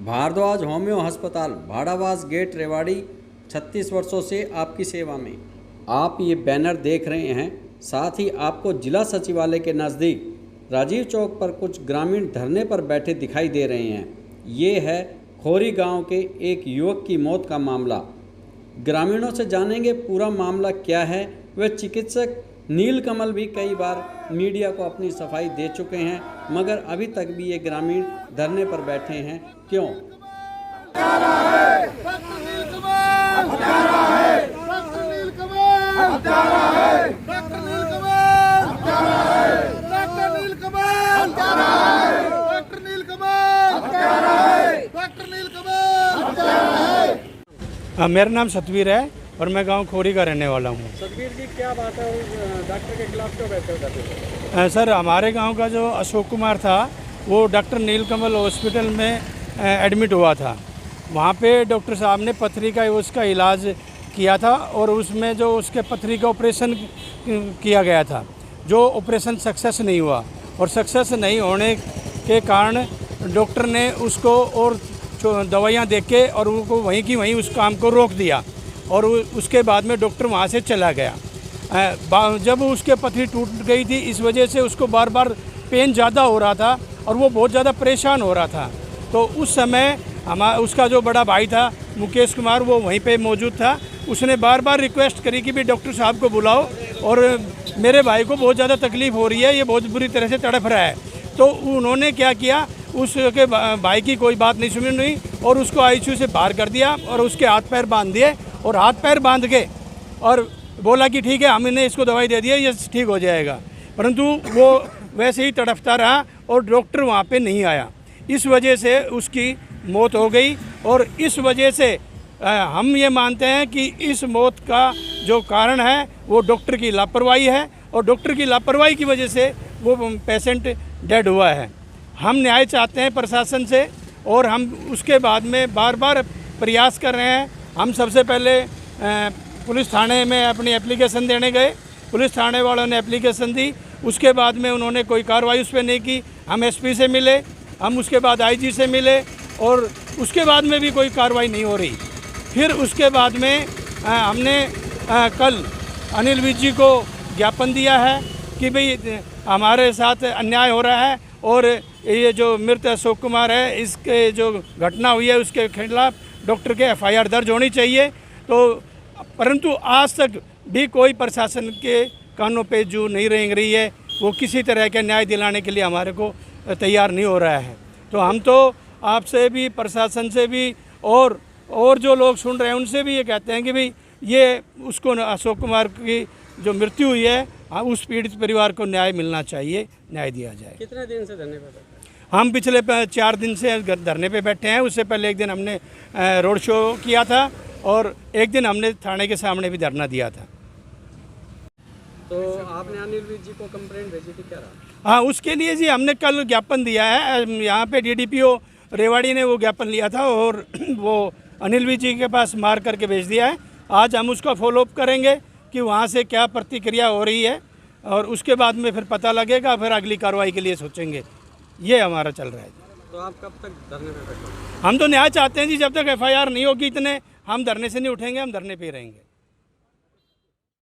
Bhardwaj homeo अस्पताल Bhadawas gate Rewari 36 वर्षों से आपकी सेवा में। आप ये बैनर देख रहे हैं, साथ ही आपको जिला सचिवालय के नज़दीक राजीव चौक पर कुछ ग्रामीण धरने पर बैठे दिखाई दे रहे हैं। ये है खोरी गांव के एक युवक की मौत का मामला। ग्रामीणों से जानेंगे पूरा मामला क्या है। वे चिकित्सक नीलकमल भी कई बार मीडिया को अपनी सफाई दे चुके हैं, मगर अभी तक भी ये ग्रामीण धरने पर बैठे हैं। क्यों? मेरा नाम सतवीर है और मैं गांव खोरी का रहने वाला हूं। सतवीर जी, क्या बात है, डॉक्टर के खिलाफ क्यों बैठे हो? सर, हमारे गांव का जो अशोक कुमार था वो डॉक्टर नीलकमल हॉस्पिटल में एडमिट हुआ था। वहां पे डॉक्टर साहब ने पथरी का उसका इलाज किया था और उसमें जो उसके पथरी का ऑपरेशन किया गया था, जो ऑपरेशन सक्सेस नहीं हुआ और सक्सेस नहीं होने के कारण डॉक्टर ने उसको और दवाइयाँ दे के और उनको वहीं की वहीं उस काम को रोक दिया और उसके बाद में डॉक्टर वहाँ से चला गया। जब उसके पथरी टूट गई थी, इस वजह से उसको बार बार पेन ज़्यादा हो रहा था और वो बहुत ज़्यादा परेशान हो रहा था। तो उस समय उसका जो बड़ा भाई था मुकेश कुमार, वो वहीं पे मौजूद था। उसने बार बार रिक्वेस्ट करी कि भी डॉक्टर साहब को बुलाओ और मेरे भाई को बहुत ज़्यादा तकलीफ़ हो रही है, ये बहुत बुरी तरह से तड़फ रहा है। तो उन्होंने क्या किया, उसके भाई की कोई बात नहीं सुनी और उसको आईसीयू से बाहर कर दिया और उसके हाथ पैर बांध दिए और हाथ पैर बांध के और बोला कि ठीक है, हमने इसको दवाई दे दी है, ये ठीक हो जाएगा। परंतु वो वैसे ही तड़फता रहा और डॉक्टर वहाँ पे नहीं आया। इस वजह से उसकी मौत हो गई और इस वजह से हम ये मानते हैं कि इस मौत का जो कारण है वो डॉक्टर की लापरवाही है और डॉक्टर की लापरवाही की वजह से वो पेशेंट डेड हुआ है। हम न्याय चाहते हैं प्रशासन से और हम उसके बाद में बार बार प्रयास कर रहे हैं। हम सबसे पहले पुलिस थाने में अपनी एप्लीकेशन देने गए, पुलिस थाने वालों ने एप्लीकेशन दी, उसके बाद में उन्होंने कोई कार्रवाई उस पर नहीं की। हम एसपी से मिले, हम उसके बाद आईजी से मिले और उसके बाद में भी कोई कार्रवाई नहीं हो रही। फिर उसके बाद में हमने कल अनिल विज जी को ज्ञापन दिया है कि भाई हमारे साथ अन्याय हो रहा है और ये जो मृत अशोक कुमार है, इसके जो घटना हुई है उसके खिलाफ डॉक्टर के एफआईआर दर्ज होनी चाहिए। तो परंतु आज तक भी कोई प्रशासन के कानों पे जू नहीं रेंग रही है, वो किसी तरह के न्याय दिलाने के लिए हमारे को तैयार नहीं हो रहा है। तो हम तो आपसे भी, प्रशासन से भी और जो लोग सुन रहे हैं उनसे भी ये कहते हैं कि भाई ये उसको अशोक कुमार की जो मृत्यु हुई है, उस पीड़ित परिवार को न्याय मिलना चाहिए, न्याय दिया जाए। कितने दिन से धरने पर? हम पिछले 4 दिन से धरने पे बैठे हैं। उससे पहले एक दिन हमने रोड शो किया था और एक दिन हमने थाने के सामने भी धरना दिया था। तो आपने अनिल विज जी को कंप्लेंट भेजी थी, क्या रहा? हाँ, उसके लिए जी हमने कल ज्ञापन दिया है। यहाँ पे डीडीपीओ रेवाड़ी ने वो ज्ञापन लिया था और वो अनिल विज जी के पास मार करके भेज दिया है। आज हम उसका फॉलोअप करेंगे कि वहाँ से क्या प्रतिक्रिया हो रही है और उसके बाद में फिर पता लगेगा, फिर अगली कार्रवाई के लिए सोचेंगे। ये हमारा चल रहा है। तो आप कब तक धरने पे बैठोगे? हम तो न्याय चाहते हैं जी, जब तक एफआईआर नहीं होगी इतने हम धरने से नहीं उठेंगे, हम धरने पे ही रहेंगे।